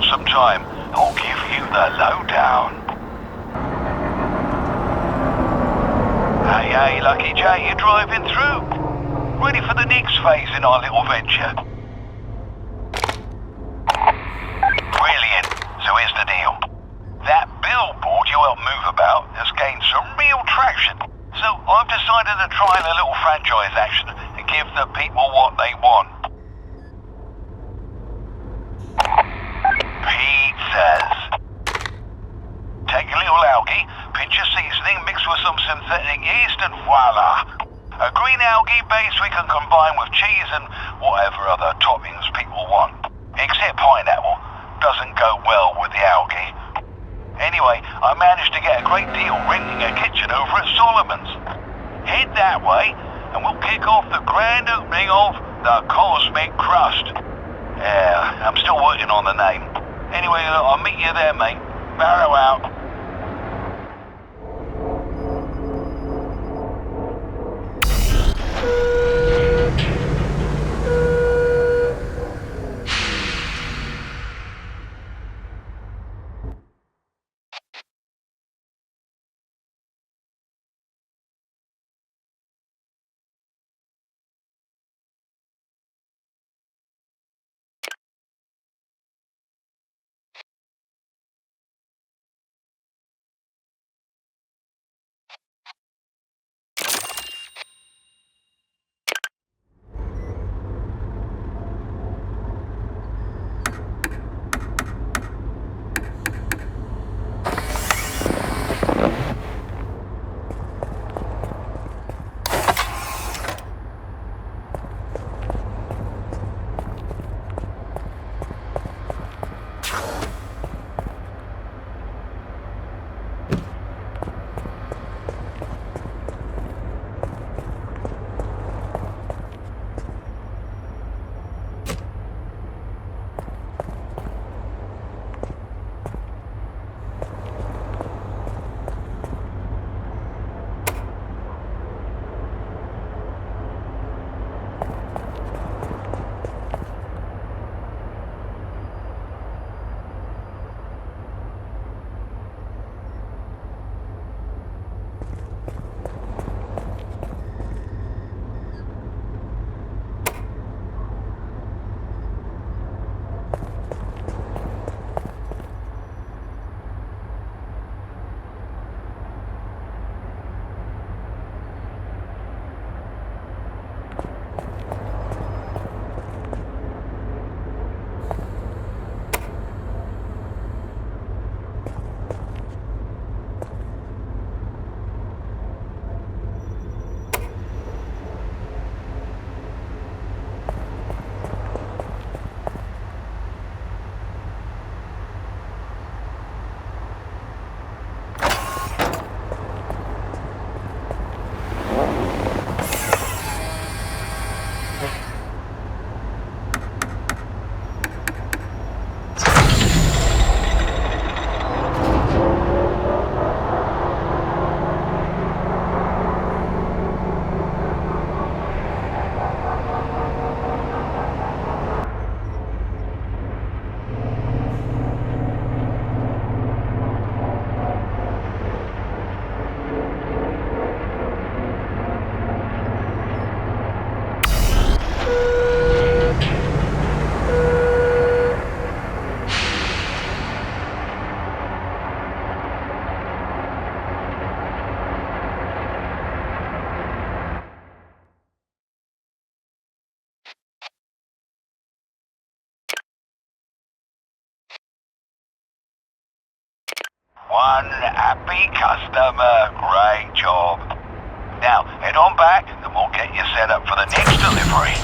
got some time, I'll give you the lowdown. Hey, Lucky J, you driving through? Ready for the next phase in our little venture? Brilliant. So here's the deal. That billboard you helped move about has gained some real traction. So I've decided to try a little franchise action and give the people what they want. Pizzas. Take a little algae, pinch of seasoning, mix with some synthetic yeast, and voila! A green algae base we can combine with cheese and whatever other toppings people want. Except pineapple. Doesn't go well with the algae. Anyway, I managed to get a great deal renting a kitchen over at Solomon's. Head that way, and we'll kick off the grand opening of the Cosmic Crust. Yeah, I'm still working on the name. Anyway, I'll meet you there, mate. Barrow out. One happy customer. Great job. Now, head on back and we'll get you set up for the next delivery.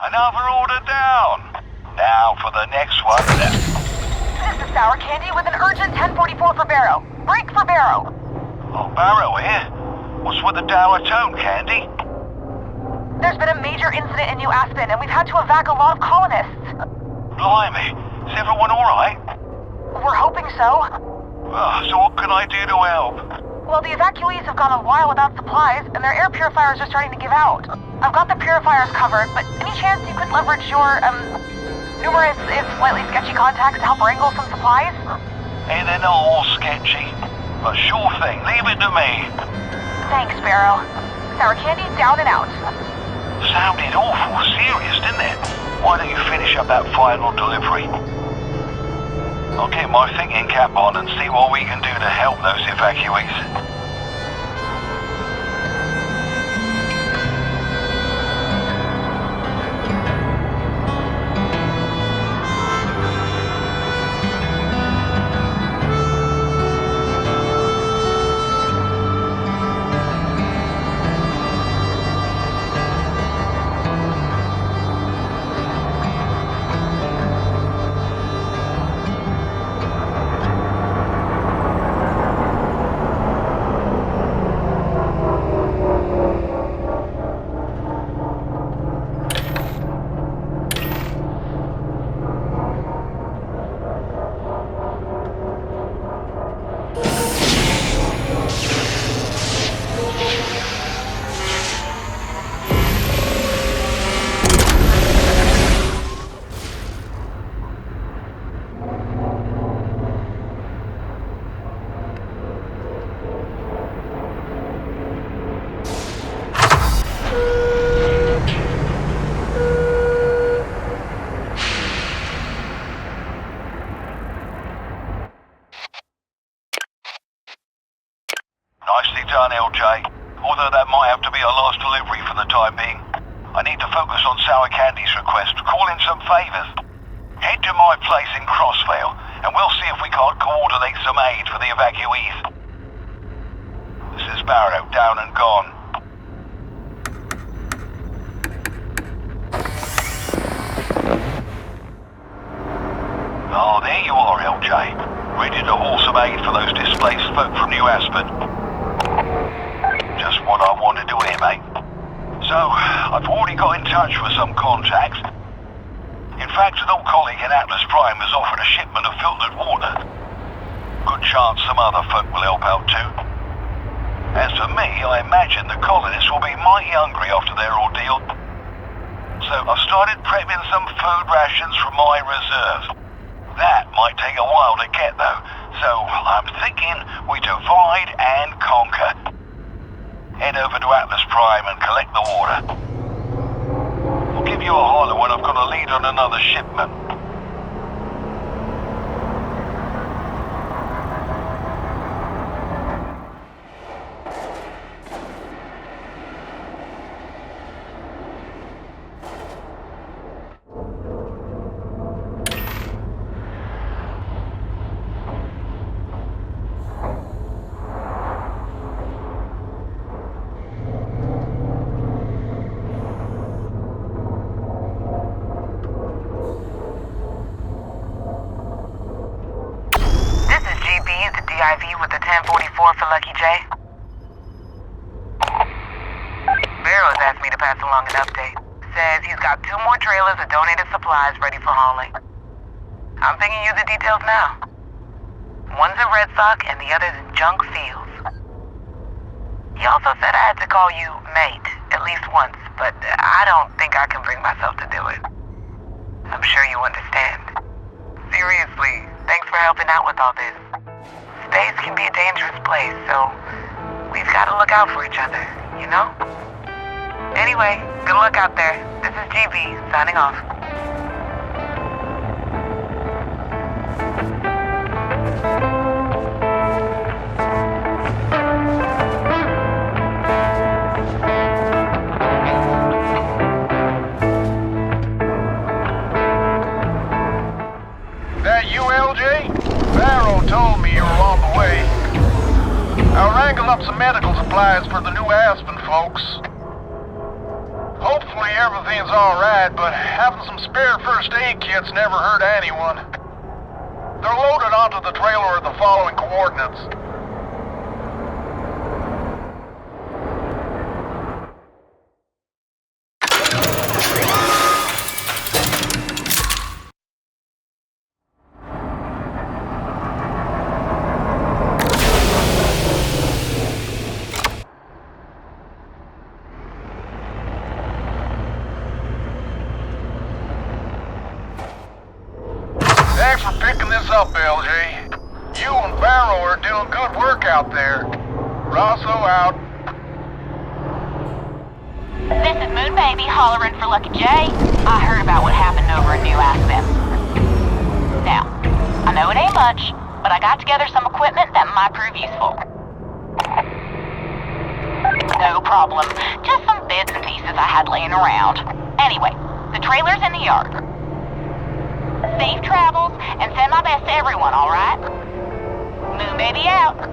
Another order down. Now for the next one. This is Sour Candy with an urgent 1044 for Barrow. Break for Barrow. Oh, Barrow here? What's with the dour tone, Candy? There's been a major incident in New Aspen, and we've had to evac a lot of colonists. Blimey, is everyone alright? We're hoping so. So what can I do to help? Well, the evacuees have gone a while without supplies, and their air purifiers are starting to give out. I've got the purifiers covered, but any chance you could leverage your, numerous, if slightly sketchy contacts to help wrangle some supplies? Hey, they're not all sketchy. But sure thing, leave it to me. Thanks, Barrow. Sour Candy, down and out. Sounded awful serious, didn't it? Why don't you finish up that final delivery? I'll get my thinking cap on and see what we can do to help those evacuees. Nicely done, LJ. Although that might have to be our last delivery for the time being. I need to focus on Sour Candy's request, call in some favors. Head to my place in Crossvale, and we'll see if we can't coordinate some aid for the evacuees. This is Barrow, down and gone. Oh, there you are, LJ. Ready to haul some aid for those displaced folk from New Aspen. Just what I wanted to hear, mate. So, I've already got in touch with some contacts. In fact, an old colleague in Atlas Prime has offered a shipment of filtered water. Good chance some other folk will help out too. As for me, I imagine the colonists will be mighty hungry after their ordeal. So I've started prepping some food rations from my reserves. That might take a while to get though, so I'm thinking we divide and conquer. Head over to Atlas Prime and collect the water. I'll give you a holler when I've got a lead on another shipment. IV with the 1044 for Lucky J. Barrow's asked me to pass along an update. Says he's got 2 more trailers of donated supplies ready for hauling. I'm pinging you the details now. One's a Red Sox and the other's Junk Fields. He also said I had to call you mate at least once, but I don't think I can bring myself to do it. I'm sure you understand. Seriously, thanks for helping out with all this. Space can be a dangerous place, so we've got to look out for each other, you know? Anyway, good luck out there. This is GB, signing off. That you, LJ? Barrow told me you were on the way. I'll wrangle up some medical supplies for the New Aspen folks. Hopefully everything's alright, but having some spare first aid kits never hurt anyone. They're loaded onto the trailer at the following coordinates. Thanks for picking this up, LJ. You and Barrow are doing good work out there. Rosso out. This is Moon Baby hollering for Lucky J. I heard about what happened over in New Aspen. Now, I know it ain't much, but I got together some equipment that might prove useful. No problem. Just some bits and pieces I had laying around. Anyway, the trailer's in the yard. Safe travels, and send my best to everyone, alright? Moon Baby out.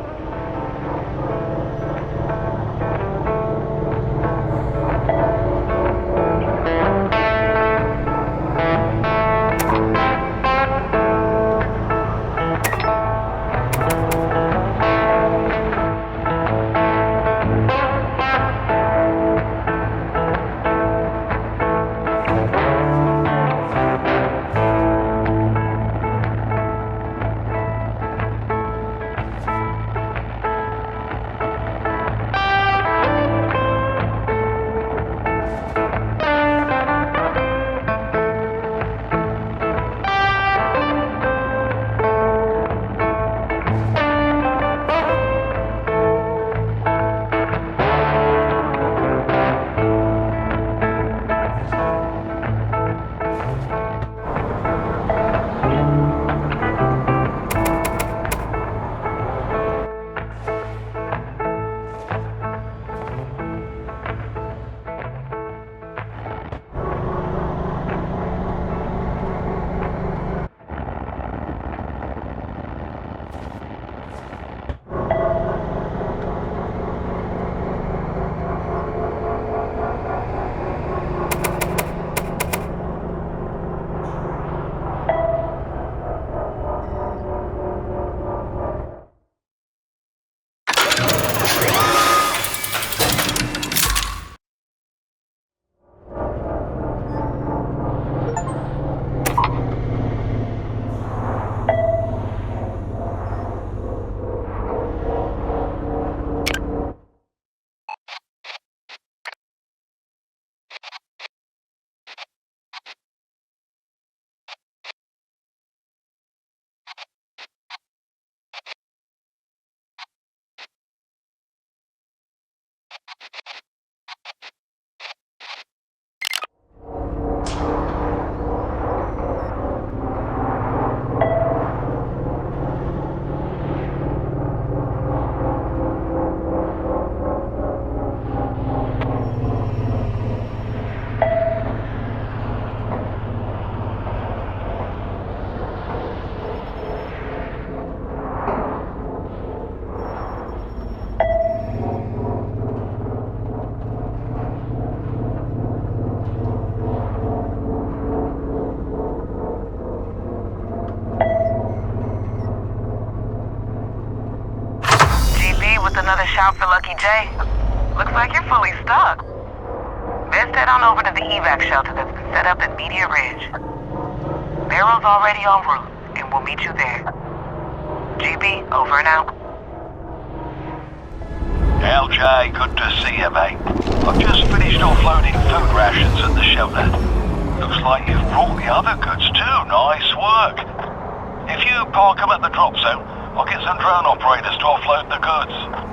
Another shout for Lucky J. Looks like you're fully stocked. Best head on over to the evac shelter that's been set up at Media Ridge. Barrow's already en route, and we'll meet you there. GB, over and out. LJ, good to see you, mate. I've just finished offloading food rations at the shelter. Looks like you've brought the other goods too. Nice work. If you park them at the drop zone, I'll get some drone operators to offload the goods.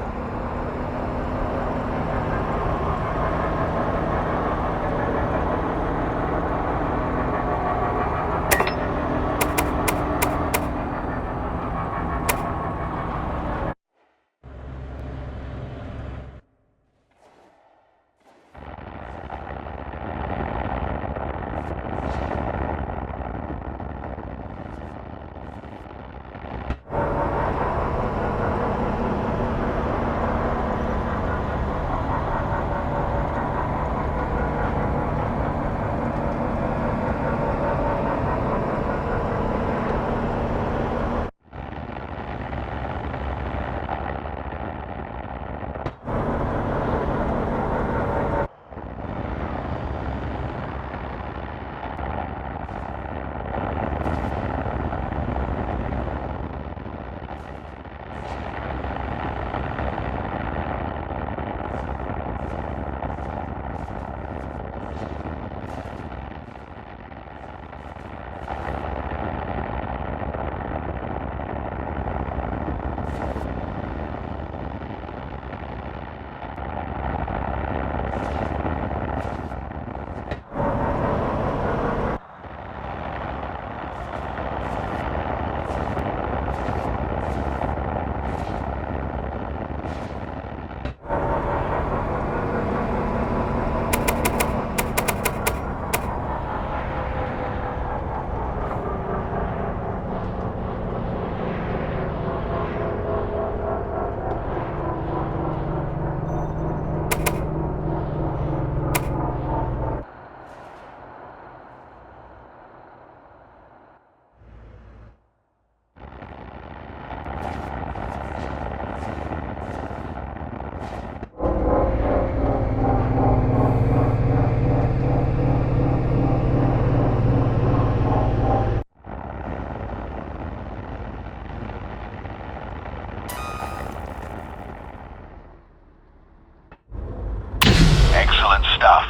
Excellent stuff.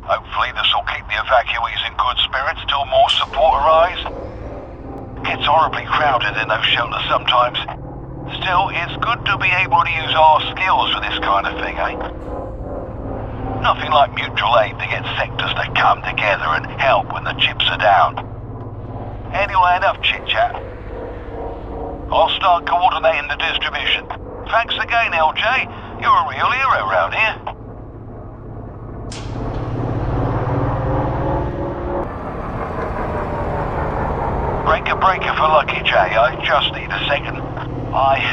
Hopefully this will keep the evacuees in good spirits till more support arrives. Gets horribly crowded in those shelters sometimes. Still, it's good to be able to use our skills for this kind of thing, eh? Nothing like mutual aid to get sectors to come together and help when the chips are down. Anyway, enough chit-chat. I'll start coordinating the distribution. Thanks again, LJ. You're a real hero around here. Breaker for Lucky J. I just need a second. I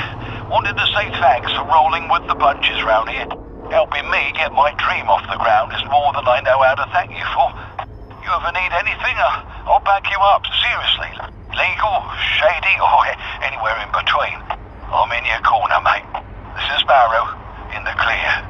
wanted to say thanks for rolling with the punches round here. Helping me get my dream off the ground is more than I know how to thank you for. You ever need anything, I'll back you up, seriously. Legal, shady, or anywhere in between. I'm in your corner, mate. This is Barrow, in the clear.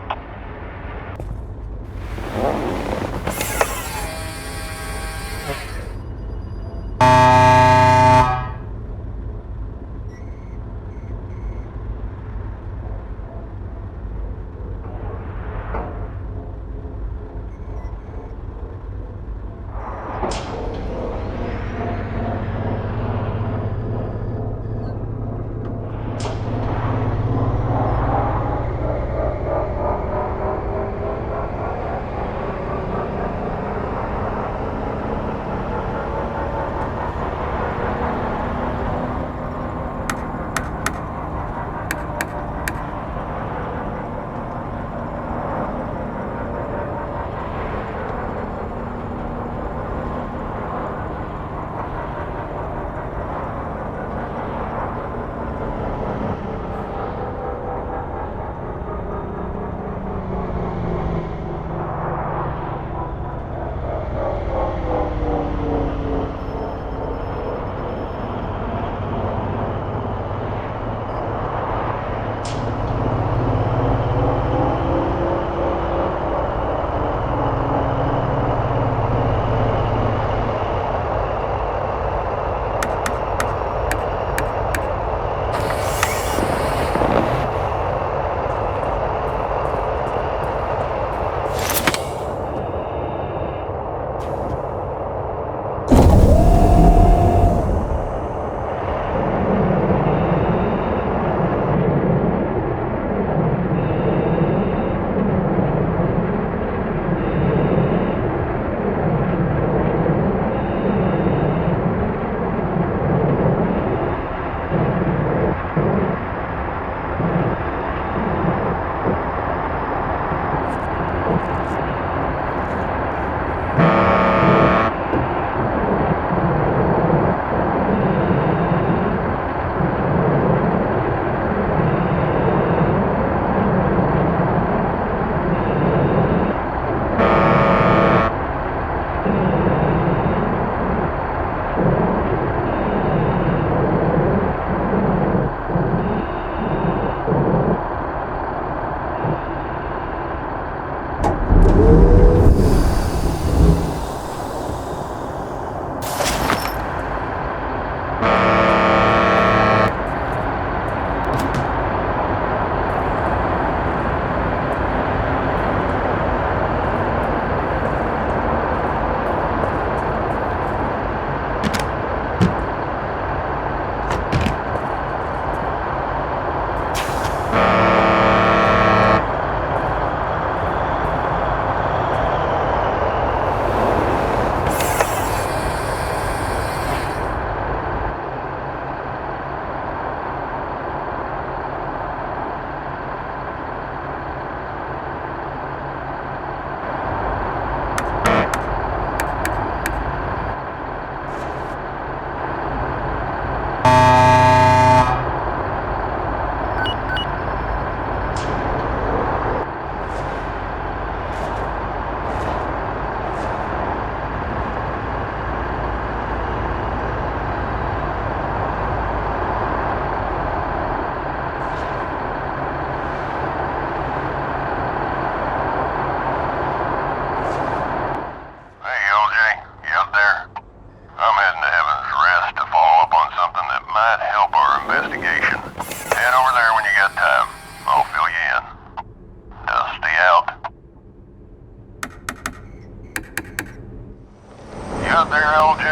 here, LJ?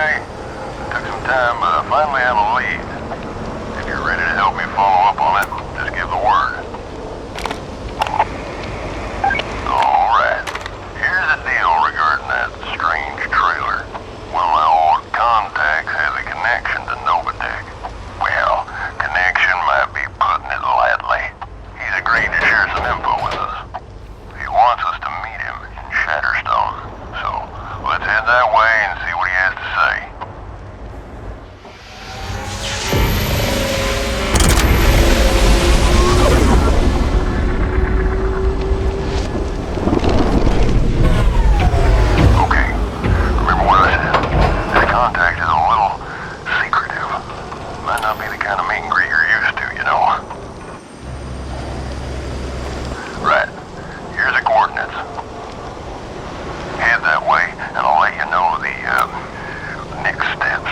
Took some time, but I finally have a lead. If you're ready to help me follow up on it, just give the word. Alright. Here's the deal regarding that strange trailer. One of my old contacts has a connection to Novatech. Well, connection might be putting it lightly. He's agreed to share some info with us. He wants us to meet him in Shatterstone. So, let's head that way and see what he has to say. Okay, remember what I said. This contact is a little secretive. Might not be the kind of meet and greet you're used to, you know. Right, here's the coordinates. Head that way, and I'll let you know the, next steps.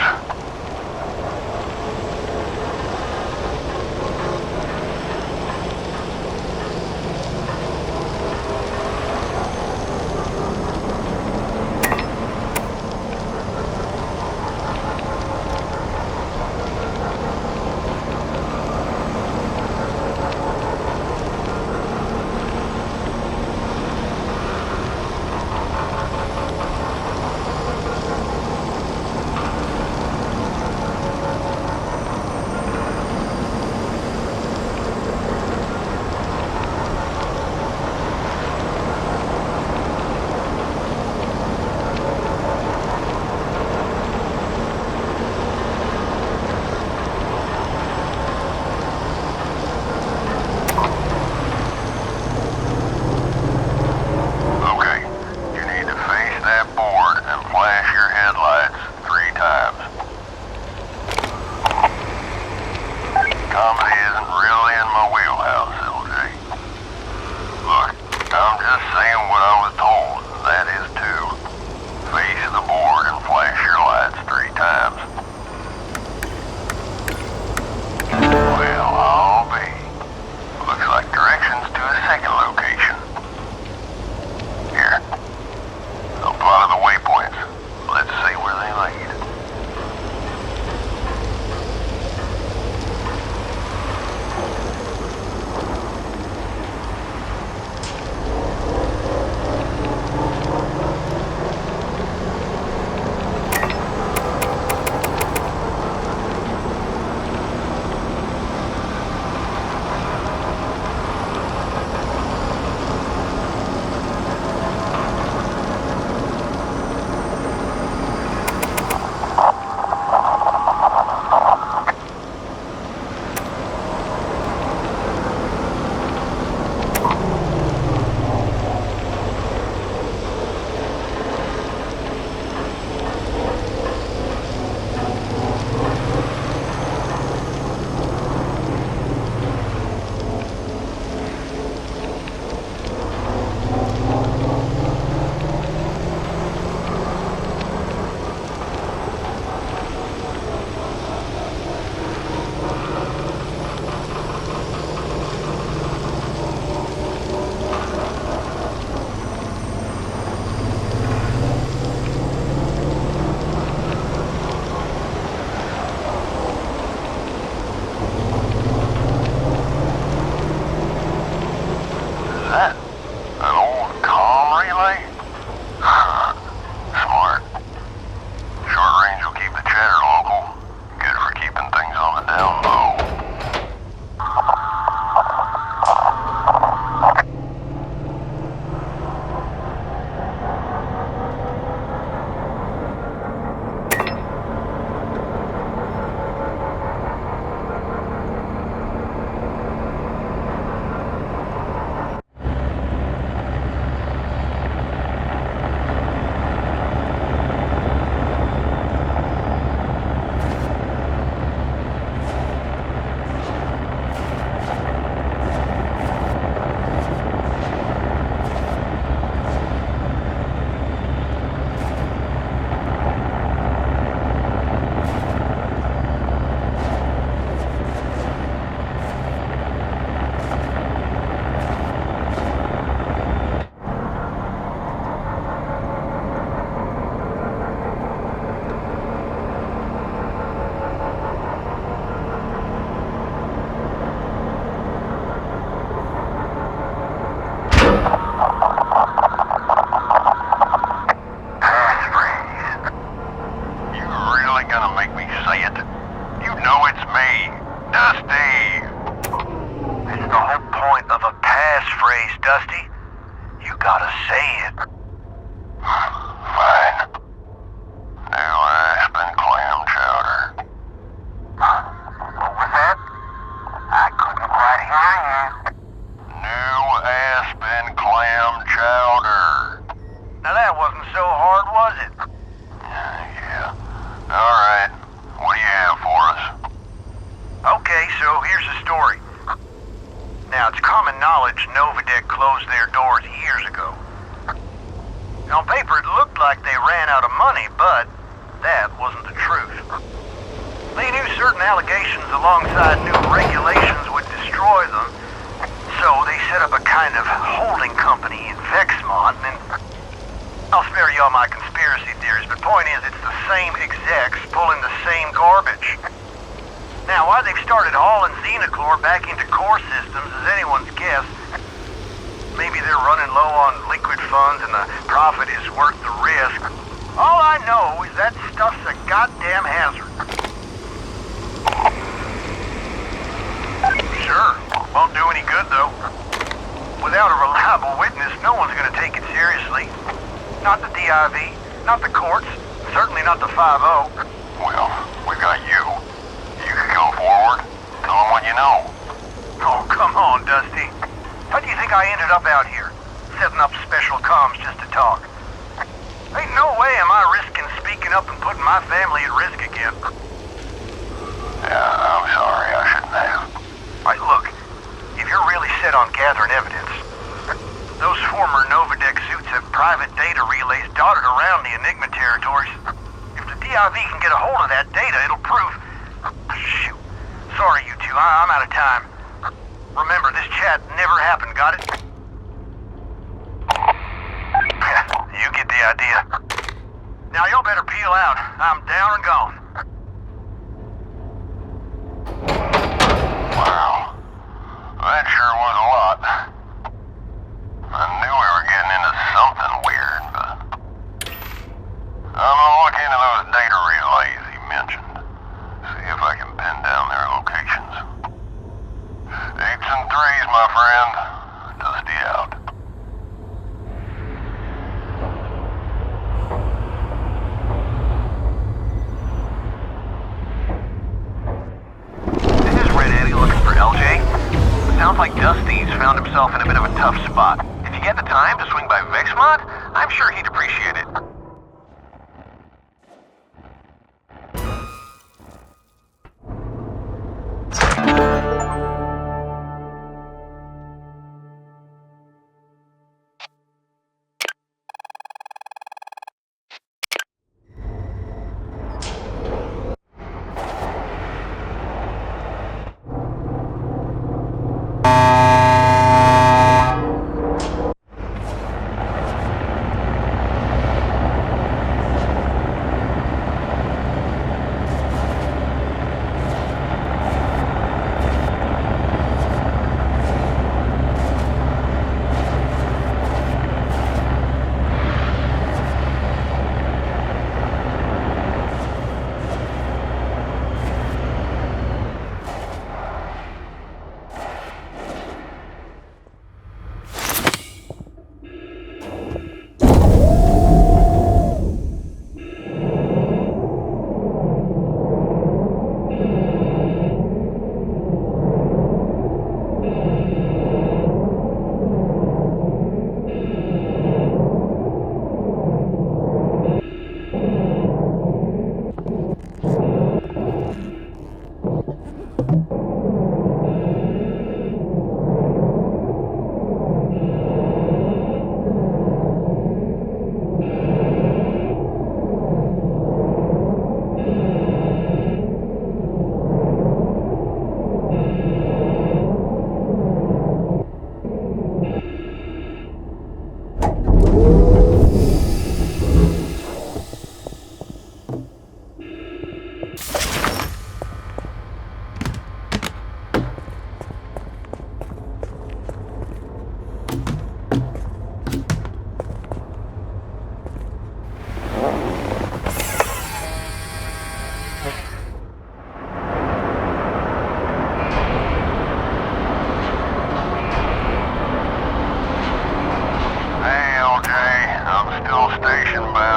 Okay, you need to face that board and flash your headlights 3 times. Comedy isn't really in my wheelhouse, LJ. Look, I'm just saying what I was told, and that is to face the board and flash your lights 3 times. Well, I'll be. Looks like directions to a second location. Here. I'll plot the waypoints. Let's see where they lead. Is that an old comm relay? Smart. Short range will keep the chatter local. Good for keeping things on the down low. You gotta say it. Fine. New Aspen clam chowder. What was that? I couldn't quite hear you. New Aspen clam chowder. Now that wasn't so hard, was it? Yeah. All right. What do you have for us? Okay, so here's the story. Now, it's common knowledge Novadeck closed their doors years ago. On paper, it looked like they ran out of money, but that wasn't the truth. They knew certain allegations alongside new regulations would destroy them, so they set up a kind of holding company in Vexmont, and I'll spare you all my conspiracy theories, but point is, it's the same execs pulling the same garbage. Now, why they've started hauling Xenochlor back into core systems is anyone's guess. Maybe they're running low on liquid funds and the profit is worth the risk. All I know is that stuff's a goddamn hazard. Sure, won't do any good though. Without a reliable witness, no one's gonna take it seriously. Not the DIV, not the courts, certainly not the 5-0. Well, we got you. You can come forward. Tell them what you know. Oh, come on, Dusty. How do you think I ended up out here? Setting up special comms just to talk. Ain't no way am I risking speaking up and putting my family at risk again. Yeah, I'm sorry. I shouldn't have. Right, look. If you're really set on gathering evidence, those former Novadeck suits have private data relays dotted around the Enigma territories. If the DIV can get a hold of that data, it'll prove... Shoot. Sorry, you two. I'm out of time. Remember, this chat never happened, got it? You get the idea. Now, y'all better peel out. I'm down and gone. Wow. That sure was a lot. I knew we were getting into something weird, but... I'm gonna look into those data relays he mentioned. See if I can pin down their locations. 8s and 3s, my friend. Dusty out. This is Red Eddie looking for LJ. It sounds like Dusty's found himself in a bit of a tough spot. If you get the time to swing by Vexmont, I'm sure he'd appreciate it.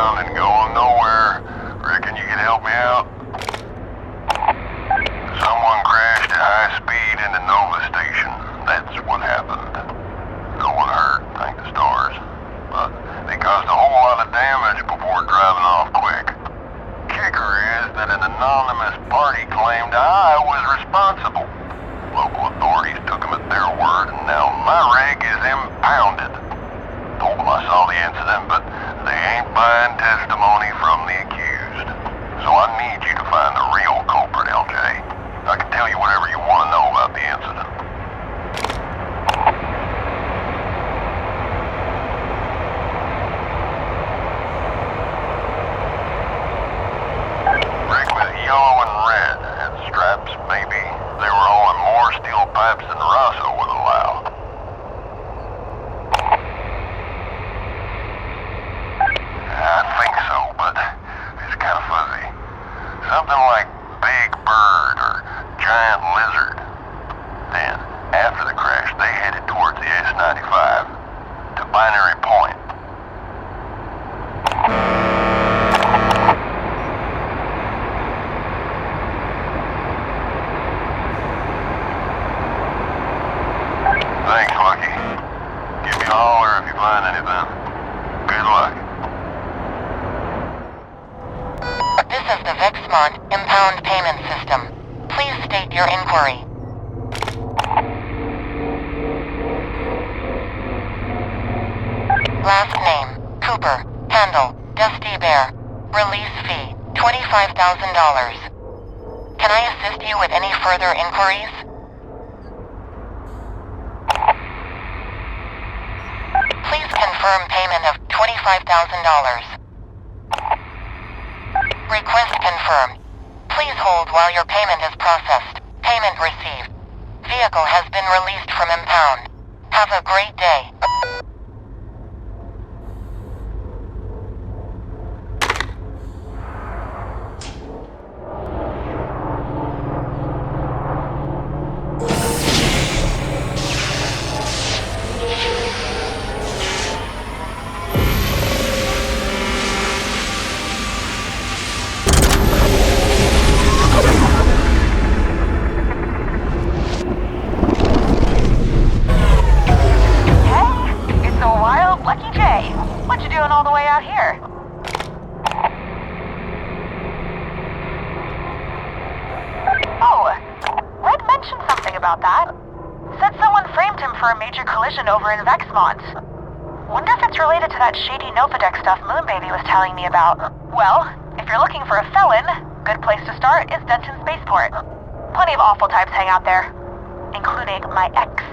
around and going nowhere. Reckon you can help me out? Someone crashed at high speed into Nova Station. That's what happened. No one hurt, thank the stars. But they caused a whole lot of damage before driving off quick. Kicker is that an anonymous party claimed I was responsible. Local authorities took them at their word, and now my rig is impounded. Told them I saw the incident, but they ain't buying testimony from the accused. So I need you to find the real culprit, LJ. I can tell you whatever you want to know about the incident. Rig with yellow and red. Had straps, maybe. They were hauling more steel pipes than Rosso would allow. I think so, but it's kind of fuzzy. Something like big bird or giant lizard. Then, after the crash, they headed towards the S-95 to Binary Point. Thanks, Lucky. Give me a holler if you find anything. Good luck. This is the Vexmont impound payment system. Please state your inquiry. Last name, Cooper. Handle, Dusty Bear. Release fee, $25,000. Can I assist you with any further inquiries? Please confirm payment of $25,000. Request confirmed. Please hold while your payment is processed. Payment received. Vehicle has been released from impound. Have a great day. All the way out here. Oh, Red mentioned something about that. Said someone framed him for a major collision over in Vexmont. Wonder if it's related to that shady Novadeck stuff Moonbaby was telling me about. Well, if you're looking for a felon, good place to start is Denton Spaceport. Plenty of awful types hang out there, including my ex.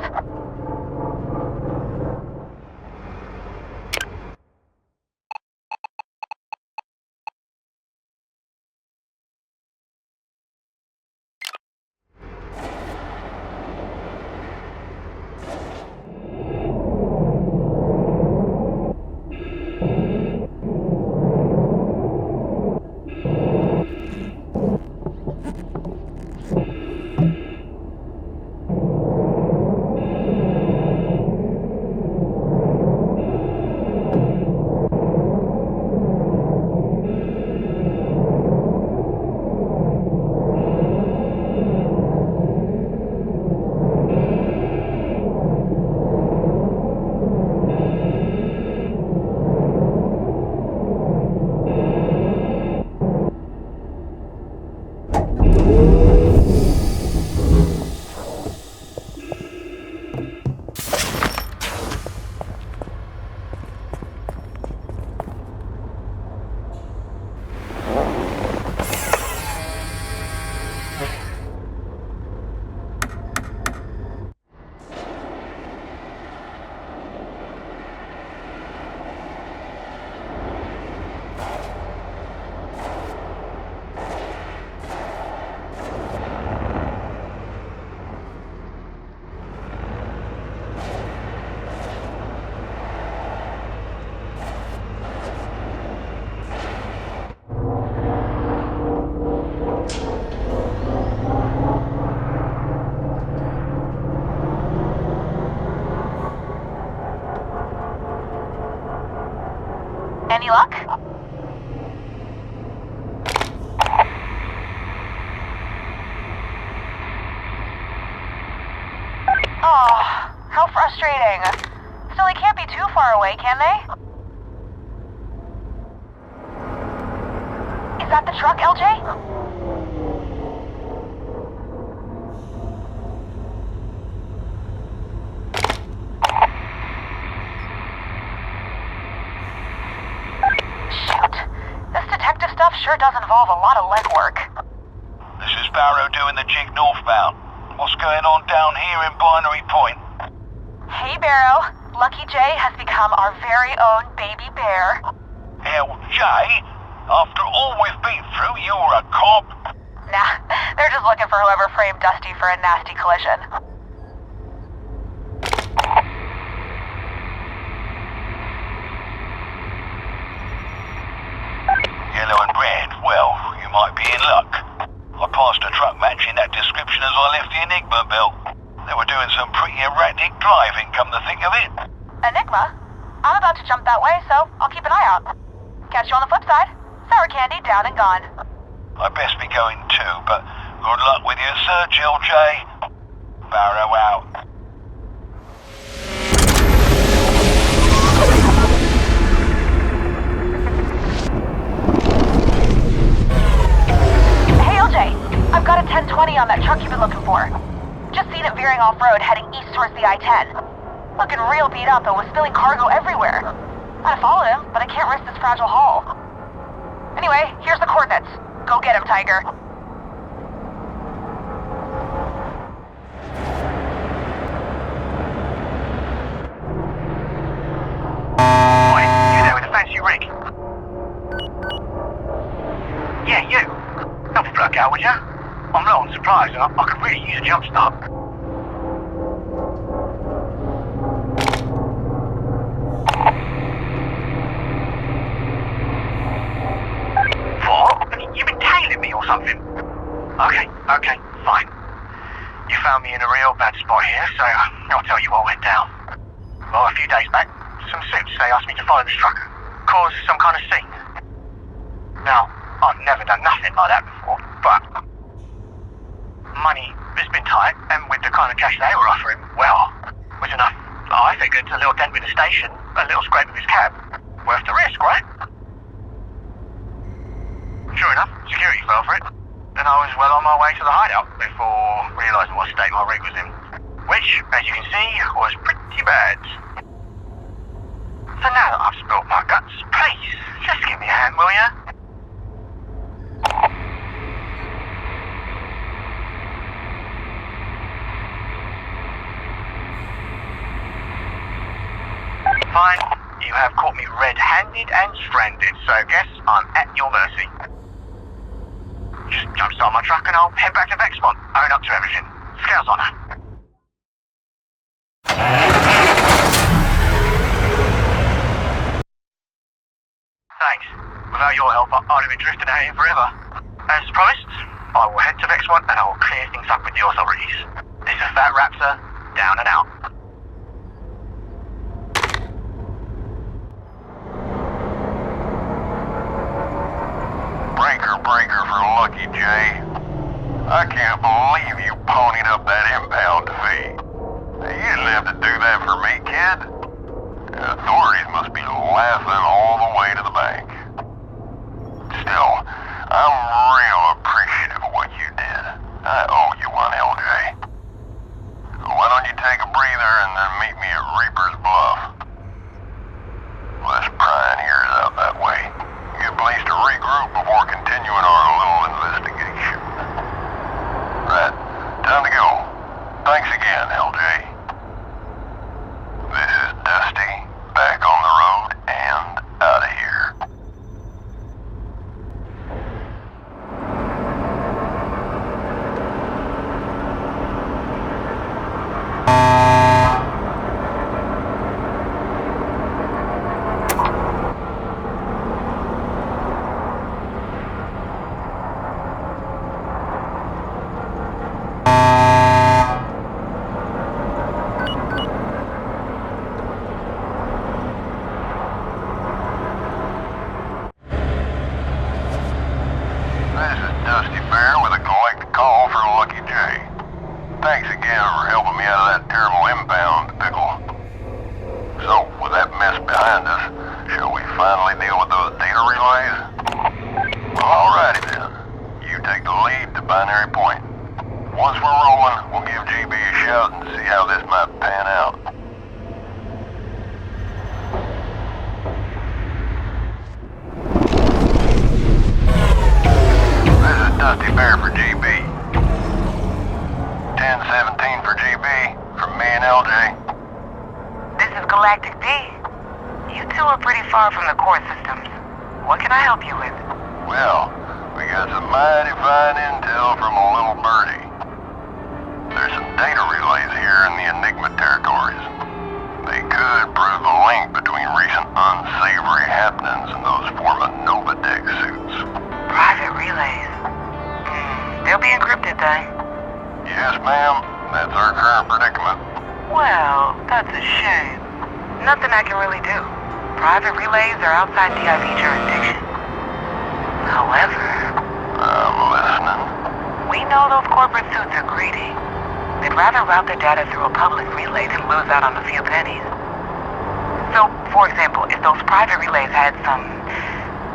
Any luck? can they? Is that the truck, LJ? Shoot. This detective stuff sure does involve a lot of legwork. This is Barrow doing the jig northbound. What's going on down here in Binary Point? Hey, Barrow. Lucky J has become our very own baby bear. LJ? After all we've been through, you're a cop? Nah, they're just looking for whoever framed Dusty for a nasty collision. Yellow and red, well, you might be in luck. I passed a truck matching that description as I left the Enigma belt. They were doing some pretty erratic driving, come to think of it. Enigma? I'm about to jump that way, so I'll keep an eye out. Catch you on the flip side. Sour candy down and gone. I best be going too, but good luck with your search, LJ. Barrow out. Hey, LJ. I've got a 1020 on that truck you've been looking for. Just seen it veering off-road, heading east towards the I-10. Looking real beat up and was spilling cargo everywhere. I'd have followed him, but I can't risk this fragile hull. Anyway, here's the coordinates. Go get him, Tiger. Oi, you there with a fancy rig? Yeah, you. Help me bloke out, would ya? I'm low on supplies and I could really use a jump start. What? You've been tailing me or something? Okay, fine. You found me in a real bad spot here, so I'll tell you what went down. Well, a few days back, some suits, they asked me to follow this truck, cause some kind of scene. Now, I've never done nothing like that before, but money has been tight, and with the kind of cash they were offering, well, was enough, I figured, a little dent with the station, a little scrape with his cab. Worth the risk, right? Sure enough, security fell for it, and I was well on my way to the hideout before realising what state my rig was in. Which, as you can see, was pretty bad. So now that I've spilled my guts, please, just give me a hand, will ya? Fine, you have caught me red-handed and stranded, so I guess I'm at your mercy. Just jumpstart my truck and I'll head back to Vexmont, own up to everything. Scouts on her. Thanks. Without your help, I'd have been drifting out here forever. As promised, I will head to Vexmont and I will clear things up with the authorities. This is Fat Raptor, down and out. Breaker for Lucky J. I can't believe you ponied up that impound fee. You didn't have to do that for me, kid. The authorities must be laughing all the way to the bank. Still, I'm real appreciative of what you did. I owe you one, LJ. Why don't you take a breather and then meet me at Reaper's Bluff? Less prying ears out that way. Good place to regroup before continuing our little investigation. Right, time to go. Thanks again, LJ. This is Dusty, back on the road and out of here. finally deal with those data relays? Well, alrighty then. You take the lead to Binary Point. Once we're rolling, we'll give GB a shout and see how this might pan out. This is Dusty Bear for GB. 1017 for GB, from me and LJ. This is Galactic D. You two are pretty far from the core systems. What can I help you with? Well, we got some mighty fine intel from a little birdie. There's some data relays here in the Enigma territories. They could prove the link between recent unsavory happenings and those former Novadex suits. Private relays. They'll be encrypted then. Yes, ma'am. That's our current predicament. Well, that's a shame. Nothing I can really do. Private relays are outside DIV jurisdiction. However... I'm listening. We know those corporate suits are greedy. They'd rather route their data through a public relay than lose out on a few pennies. So, for example, if those private relays had some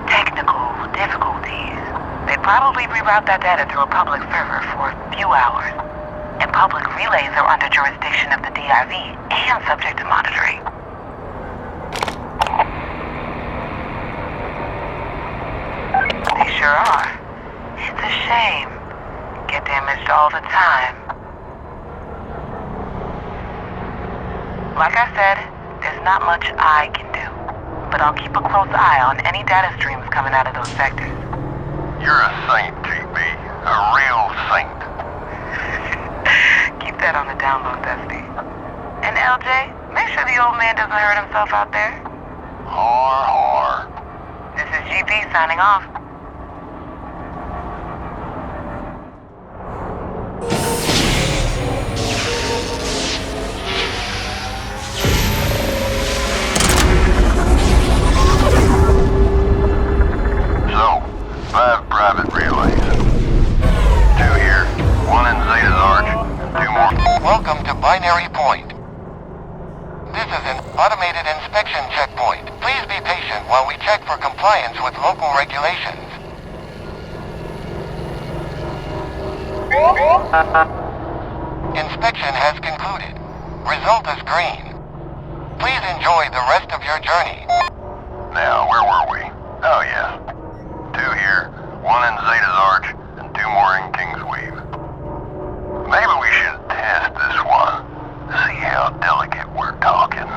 technical difficulties, they'd probably reroute that data through a public server for a few hours. And public relays are under jurisdiction of the DIV and subject to monitoring. They sure are. It's a shame. Get damaged all the time. Like I said, there's not much I can do. But I'll keep a close eye on any data streams coming out of those sectors. You're a saint, GB. A real saint. Keep that on the download, Dusty. And LJ, make sure the old man doesn't hurt himself out there. Har. This is GB signing off. So, 5 private relays. 2 here, 1 in Zeta's Arch, and 2 more. Welcome to Binary Point. This is an automated inspection checkpoint. Please be patient while we check for compliance with local regulations. Inspection has concluded. Result is green. Please enjoy the rest of your journey. Now, where were we? Oh, yeah. 2 here, 1 in Zeta's Arch, and 2 more in Kingsweave. Maybe we should test this one. See how delicate we're talking.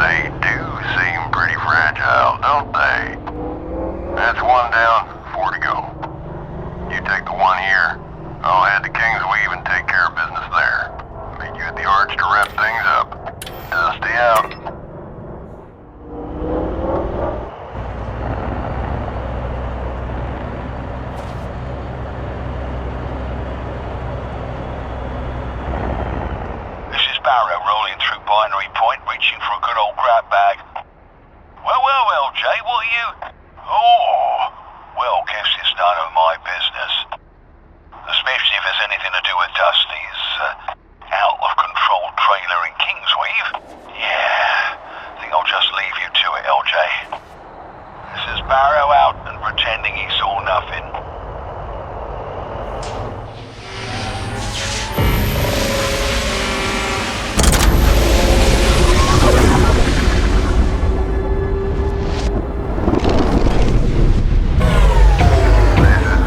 They do seem pretty fragile, don't they? That's 1 down, 4 to go. You take the 1 here. I'll head to Kingsweave and take care of business there. Meet you at the Arch to wrap things up. Dusty out. This is Barrow rolling through Binary Point, reaching for a good old grab bag. Well, Jay, what are you... Oh, well, guess it's none of my business. Especially if there's anything to do with Dusty's out-of-control trailer in Kingsweave. Yeah, I think I'll just leave you to it, LJ. This is Barrow out and pretending he saw nothing.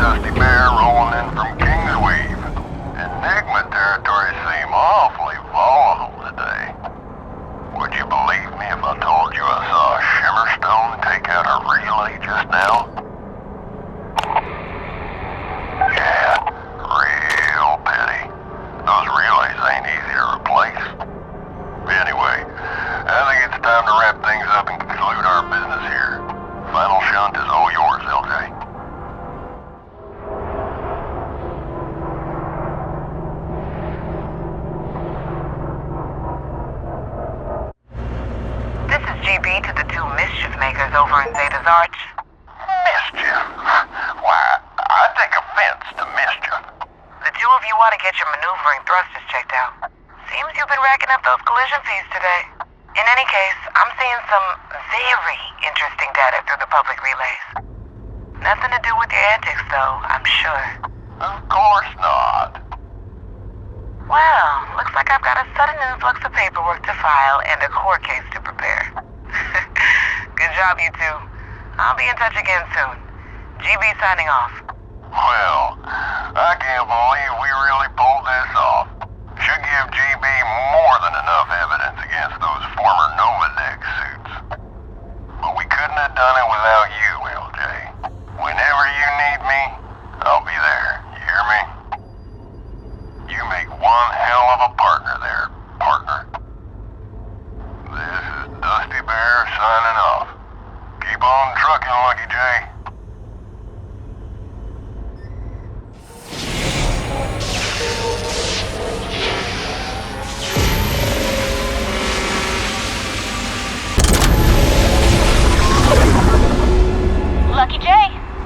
Dusty Bear rolling in from Kingsweave. Enigma troublemakers over in Zeta's Arch? Mischief? Why, I take offense to mischief. The two of you ought to get your maneuvering thrusters checked out. Seems you've been racking up those collision fees today. In any case, I'm seeing some very interesting data through the public relays. Nothing to do with your antics, though, I'm sure. Of course not. Well, looks like I've got a sudden influx of paperwork to file and a court case to prepare. Good job, you two. I'll be in touch again soon. GB signing off. Well, I can't believe we really pulled this off. Should give GB more than enough evidence against those former Novadex suits. But we couldn't have done it without you, LJ. Whenever you need me, I'll be there. You hear me? You make one hell of a partner there, partner. This is Dusty Bear signing off. Keep on trucking, Lucky J. Lucky J,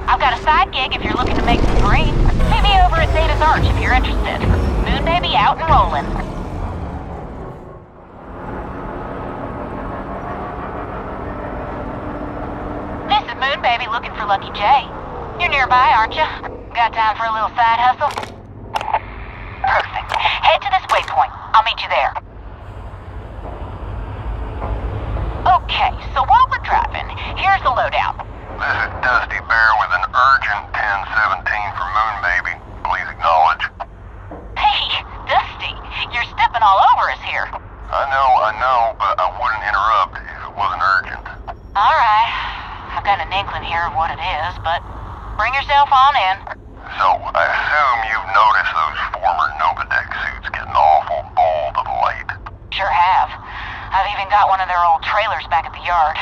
I've got a side gig if you're looking to make some green. Meet me over at Zeta's Arch if you're interested. Moon Baby out and rolling. This is Moon Baby looking for Lucky J. You're nearby, aren't you? Got time for a little side hustle? Perfect. Head to this waypoint. I'll meet you there. Okay, so while we're driving, here's the lowdown. This is Dusty Bear with an urgent 1017 for Moon Baby. Please acknowledge. Hey, Dusty, you're stepping all over us here. I know, but I wouldn't interrupt if it wasn't urgent. All right. I've got an inkling here of what it is, but bring yourself on in. So, I assume you've noticed those former Novadex suits getting awful bold of late. Sure have. I've even got one of their old trailers back at the yard.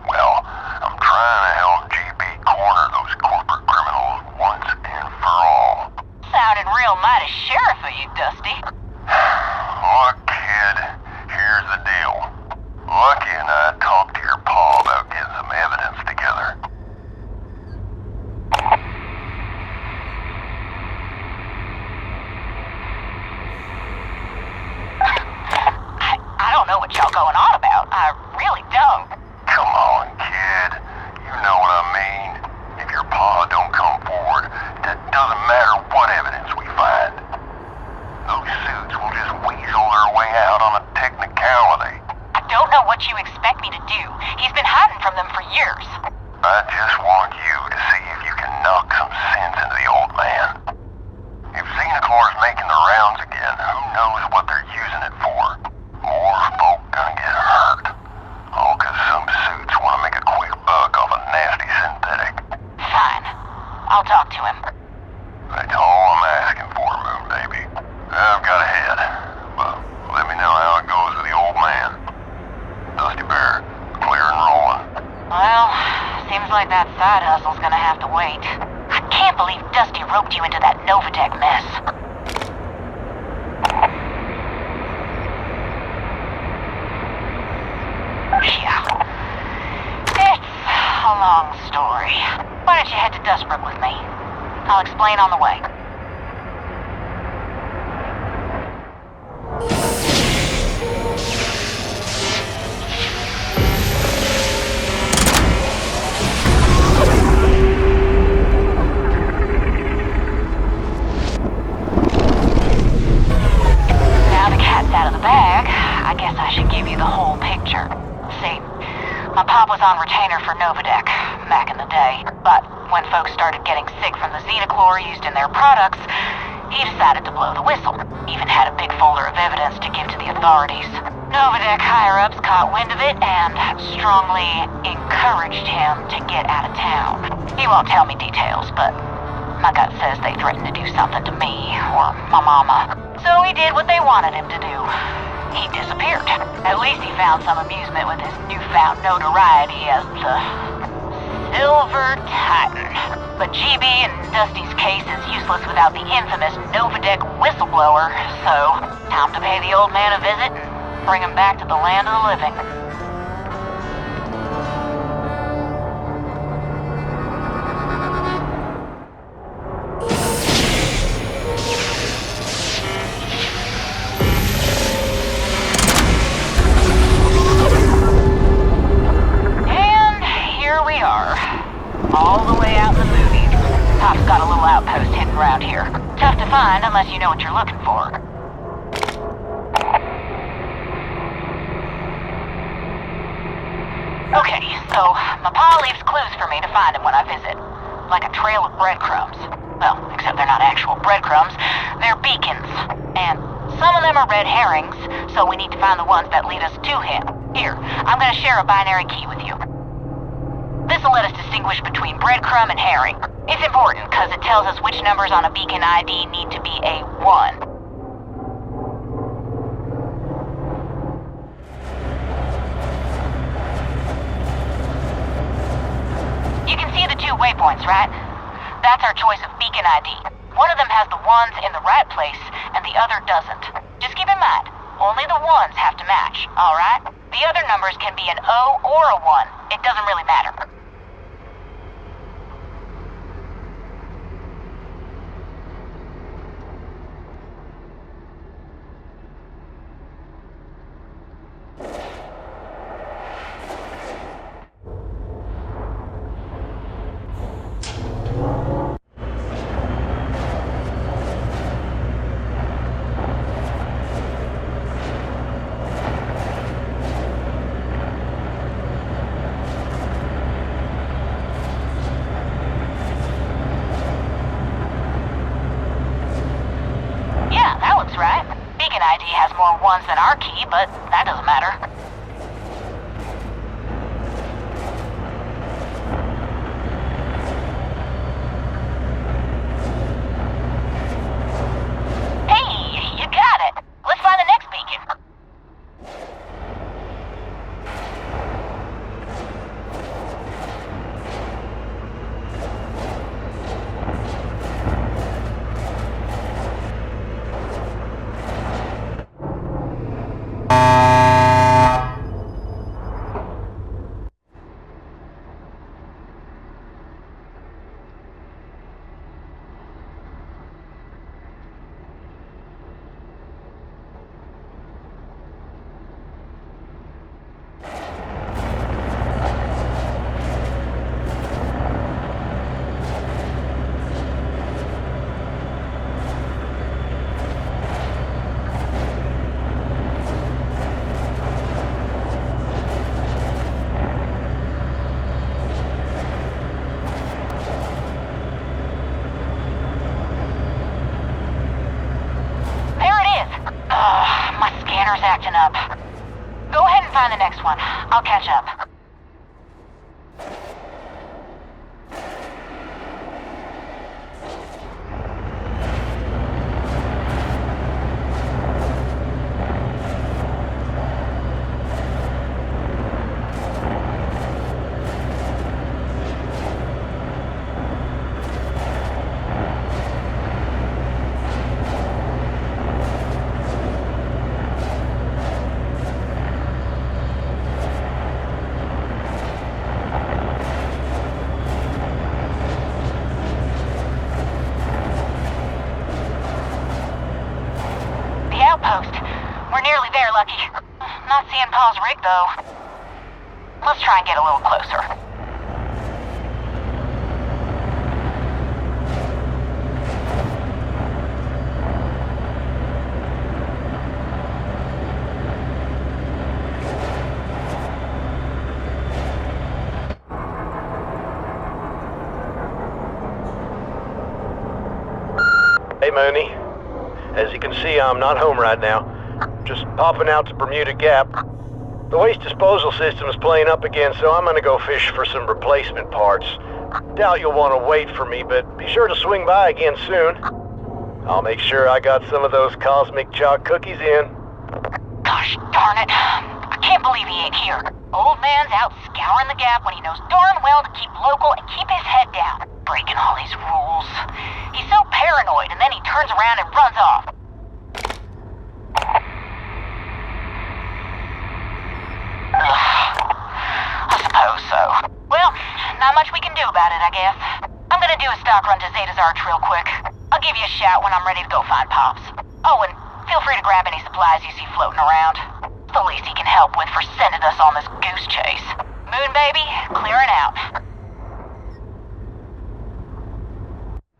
Well, I'm trying to help GB corner those corporate criminals once and for all. Sounded real mighty sheriff of you, Dusty. Look, kid, here's the deal. Lucky and I talked to your pa about getting some evidence together. I don't know what y'all going on about. I really don't. Come on, kid. You know what I mean. If your pa don't come forward, that doesn't matter what evidence we find. Those suits will just weasel their way out on a technicality. I don't know what you expect me to do. He's been hiding from them for years. I just want you to see if you can knock some sense into the old man. If Xenochlor's making the rounds again, who knows what they're using it for? More folk gonna get hurt. All 'cause some suits want to make a quick buck off a nasty synthetic. Fine. I'll talk to him. That's all I'm asking for, Moon Baby. I've got to head, but let me know how it goes with the old man. Dusty Bear, clear and rolling. Well, seems like that side hustle's gonna have to wait. I can't believe Dusty roped you into that Novadeck mess. Yeah. It's a long story. Why don't you head to Dustbrook with me? I'll explain on the way. Now the cat's out of the bag, I guess I should give you the whole picture. See, my pop was on retainer for Novadeck back in the day, but when folks started getting sick from the Xenochlor used in their products, he decided to blow the whistle. Even had a big folder of evidence to give to the authorities. Novadeck higher-ups caught wind of it and strongly encouraged him to get out of town. He won't tell me details, but my gut says they threatened to do something to me or my mama. So he did what they wanted him to do. He disappeared. At least he found some amusement with his newfound notoriety as the Silver Titan. But GB and Dusty's case is useless without the infamous Novadeck whistleblower, so time to pay the old man a visit and bring him back to the land of the living. unless you know what you're looking for. Okay, so my pa leaves clues for me to find him when I visit. Like a trail of breadcrumbs. Well, except they're not actual breadcrumbs, they're beacons. And some of them are red herrings, so we need to find the ones that lead us to him. Here, I'm gonna share a binary key with you. This'll let us distinguish between breadcrumb and herring. It's important, because it tells us which numbers on a beacon ID need to be a 1. You can see the 2 waypoints, right? That's our choice of beacon ID. One of them has the 1s in the right place, and the other doesn't. Just keep in mind, only the 1s have to match, alright? The other numbers can be an O or a 1. It doesn't really matter. Right? Beacon ID has more 1s than our key, but that doesn't matter. Hey, you got it! Let's find the next beacon. Acting up. Go ahead and find the next one. I'll catch up. Outpost. We're nearly there, Lucky. Not seeing Paul's rig, though. Let's try and get a little closer. Hey, Mooney. As you can see, I'm not home right now. Just popping out to Bermuda Gap. The waste disposal system is playing up again, so I'm gonna go fish for some replacement parts. Doubt you'll want to wait for me, but be sure to swing by again soon. I'll make sure I got some of those cosmic chalk cookies in. Gosh darn it. I can't believe he ain't here. Old man's out scouring the Gap when he knows darn well to keep local and keep his head down. Breaking all these rules. He's so paranoid, and then he turns around and runs off. I suppose so. Well, not much we can do about it, I guess. I'm gonna do a stock run to Zeta's Arch real quick. I'll give you a shout when I'm ready to go find Pops. Oh, and feel free to grab any supplies you see floating around. It's the least he can help with for sending us on this goose chase. Moon baby, clearing out.